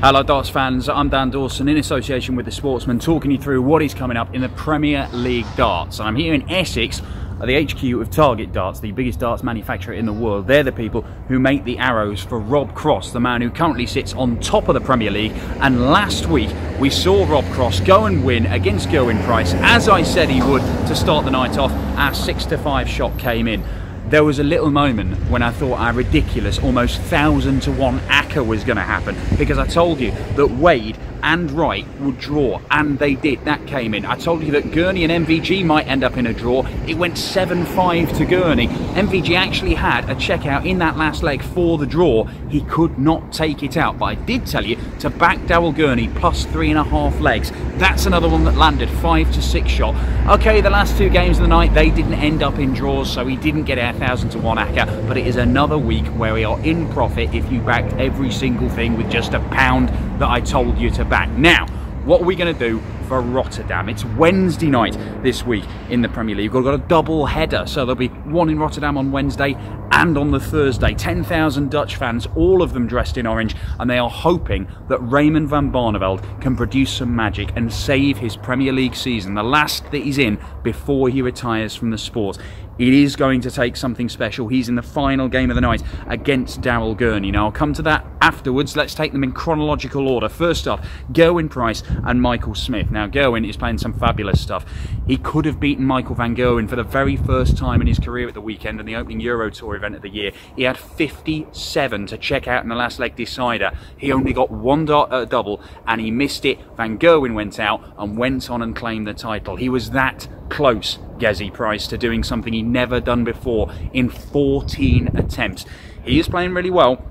Hello darts fans, I'm Dan Dawson in association with The Sportsman, talking you through what is coming up in the Premier League darts. I'm here in Essex at the HQ of Target Darts, the biggest darts manufacturer in the world. They're the people who make the arrows for Rob Cross, the man who currently sits on top of the Premier League. And last week we saw Rob Cross go and win against Gerwyn Price, as I said he would, to start the night off. Our 6-5 shot came in. There was a little moment when I thought our ridiculous, almost 1,000-to-1 ACCA was going to happen, because I told you that Wade and Wright would draw, and they did. That came in. I told you that Gurney and MVG might end up in a draw. It went 7-5 to Gurney. MVG actually had a checkout in that last leg for the draw. He could not take it out, but I did tell you to back Daryl Gurney plus 3.5 legs. That's another one that landed, 5-6 shot. Okay, the last two games of the night, they didn't end up in draws, so he didn't get our 1,000-to-1 ACCA, but it is another week where we are in profit if you backed every single thing with just £1 that I told you to back. Now, what are we going to do for Rotterdam? It's Wednesday night this week in the Premier League. We've got a double header, so there'll be one in Rotterdam on Wednesday and on the Thursday. 10,000 Dutch fans, all of them dressed in orange, and they are hoping that Raymond van Barneveld can produce some magic and save his Premier League season, the last that he's in before he retires from the sport. It is going to take something special. He's in the final game of the night against Daryl Gurney. Now, I'll come to that afterwards. Let's take them in chronological order. First up, Gerwyn Price and Michael Smith. Now, Gerwyn is playing some fabulous stuff. He could have beaten Michael van Gerwen for the very first time in his career at the weekend in the opening Euro Tour event of the year. He had 57 to check out in the last leg decider. He only got one double, and he missed it. Van Gerwen went out and went on and claimed the title. He was that close, Gezi Price, to doing something he'd never done before in 14 attempts. He is playing really well,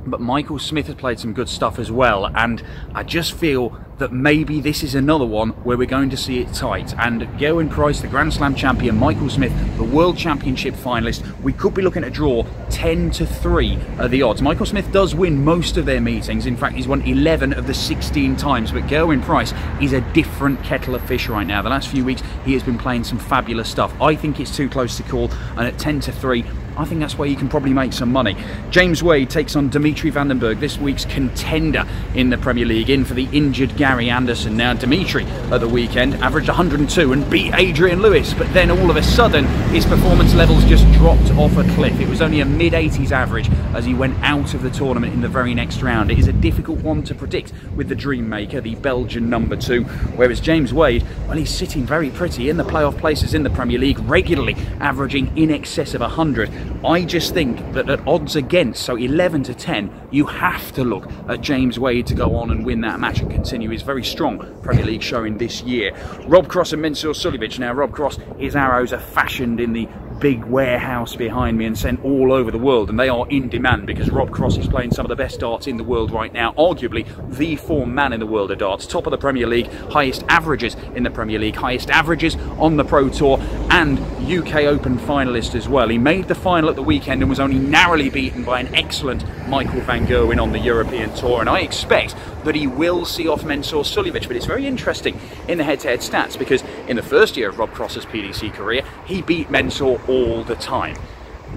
but Michael Smith has played some good stuff as well, and I just feel that maybe this is another one where we're going to see it tight. And Gerwyn Price, the Grand Slam champion, Michael Smith, the World Championship finalist, we could be looking at a draw 10-3 at the odds. Michael Smith does win most of their meetings. In fact, he's won 11 of the 16 times, but Gerwyn Price is a different kettle of fish right now. The last few weeks, he has been playing some fabulous stuff. I think it's too close to call, and at 10-3, I think that's where you can probably make some money. James Wade takes on Dimitri Van den Bergh, this week's contender in the Premier League, in for the injured Gary Anderson. Now, Dimitri at the weekend averaged 102 and beat Adrian Lewis, but then all of a sudden his performance levels just dropped off a cliff. It was only a mid-80s average as he went out of the tournament in the very next round. It is a difficult one to predict with the dream maker, the Belgian number 2, whereas James Wade, well, he's sitting very pretty in the playoff places in the Premier League, regularly averaging in excess of 100. I just think that at odds against, so 11-10, you have to look at James Wade to go on and win that match and continue his very strong Premier League showing this year. Rob Cross and Mensur Suljovic. Now, Rob Cross, his arrows are fashioned in the big warehouse behind me and sent all over the world, and they are in demand because Rob Cross is playing some of the best darts in the world right now, arguably the form man in the world of darts. Top of the Premier League, highest averages in the Premier League, highest averages on the Pro Tour, and UK Open finalist as well. He made the final at the weekend and was only narrowly beaten by an excellent Michael van Gerwen on the European Tour, and I expect that he will see off Mensur Suljovic. But it's very interesting in the head-to-head stats, because in the first year of Rob Cross's PDC career, he beat Mensur all the time.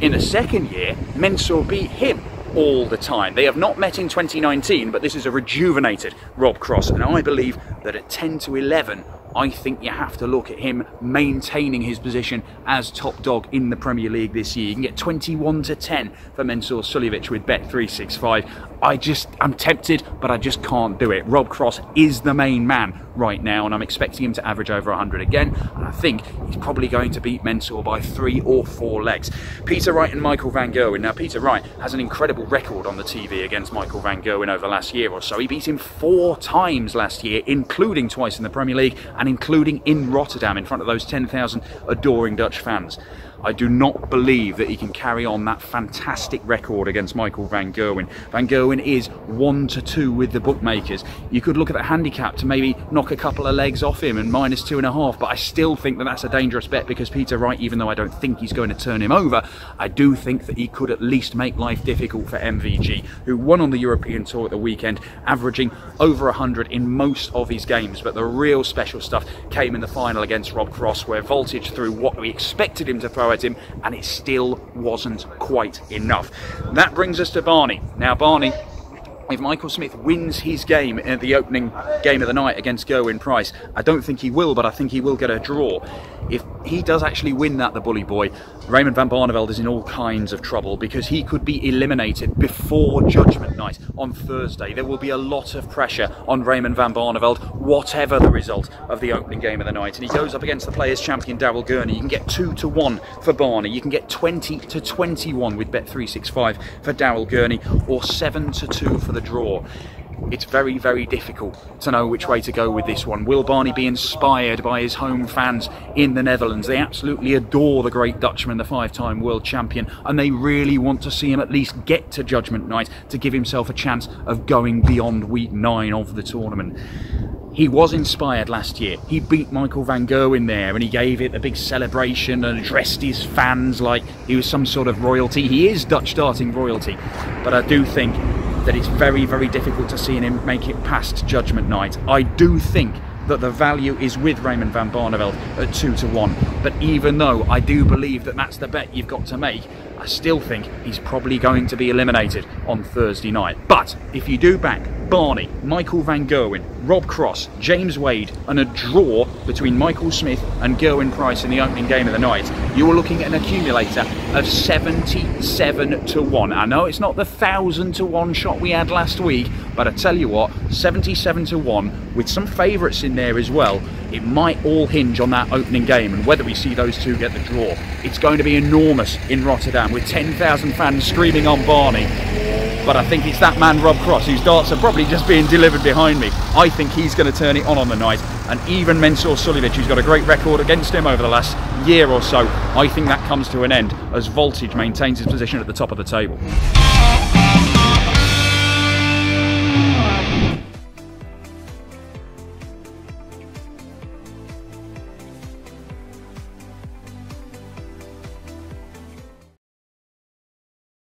In the second year, Mensur beat him all the time. They have not met in 2019, but this is a rejuvenated Rob Cross, and I believe that at 10-11, I think you have to look at him maintaining his position as top dog in the Premier League this year. You can get 21-10 for Mensur Suljovic with Bet365. I'm tempted, but I just can't do it. Rob Cross is the main man right now, and I'm expecting him to average over 100 again, and I think he's probably going to beat Mensur by 3 or 4 legs. Peter Wright and Michael van Gerwen. Now, Peter Wright has an incredible record on the TV against Michael van Gerwen over the last year or so. He beat him 4 times last year, including twice in the Premier League and including in Rotterdam in front of those 10,000 adoring Dutch fans. I do not believe that he can carry on that fantastic record against Michael van Gerwen. Van Gerwen is 1-2 with the bookmakers. You could look at the handicap to maybe knock a couple of legs off him and -2.5, but I still think that that's a dangerous bet, because Peter Wright, even though I don't think he's going to turn him over, I do think that he could at least make life difficult for MVG, who won on the European Tour at the weekend, averaging over 100 in most of his games. But the real special stuff came in the final against Rob Cross, where Voltage threw what we expected him to throw at him, and it still wasn't quite enough. That brings us to Barney. Now, Barney, If Michael Smith wins his game in the opening game of the night against Gerwyn Price, I don't think he will, but I think he will get a draw. If he does actually win that, the bully boy, Raymond van Barneveld is in all kinds of trouble because he could be eliminated before Judgment Night on Thursday. There will be a lot of pressure on Raymond van Barneveld, whatever the result of the opening game of the night. And he goes up against the Players Champion Daryl Gurney. You can get 2-1 for Barney. You can get 20-21 with Bet365 for Daryl Gurney, or 7-2 for the draw. It's very, very difficult to know which way to go with this one. Will Barney be inspired by his home fans in the Netherlands? They absolutely adore the great Dutchman, the 5-time world champion, and they really want to see him at least get to Judgment Night to give himself a chance of going beyond week 9 of the tournament. He was inspired last year. He beat Michael van Gerwen there and he gave it a big celebration and addressed his fans like he was some sort of royalty. He is Dutch darting royalty, but I do think that it's very, very difficult to see him make it past Judgment Night. I do think that the value is with Raymond van Barneveld at 2-1, but even though I do believe that that's the bet you've got to make, I still think he's probably going to be eliminated on Thursday night. But if you do back Barney, Michael van Gerwen, Rob Cross, James Wade, and a draw between Michael Smith and Gerwyn Price in the opening game of the night, you are looking at an accumulator of 77-1. I know it's not the 1,000-1 shot we had last week, but I tell you what, 77-1 with some favourites in there as well. It might all hinge on that opening game and whether we see those two get the draw. It's going to be enormous in Rotterdam with 10,000 fans screaming on Barney. But I think it's that man Rob Cross, whose darts are probably just being delivered behind me. I think he's going to turn it on the night. And even Mensur Suljovic, who's got a great record against him over the last year or so, I think that comes to an end as Voltage maintains his position at the top of the table.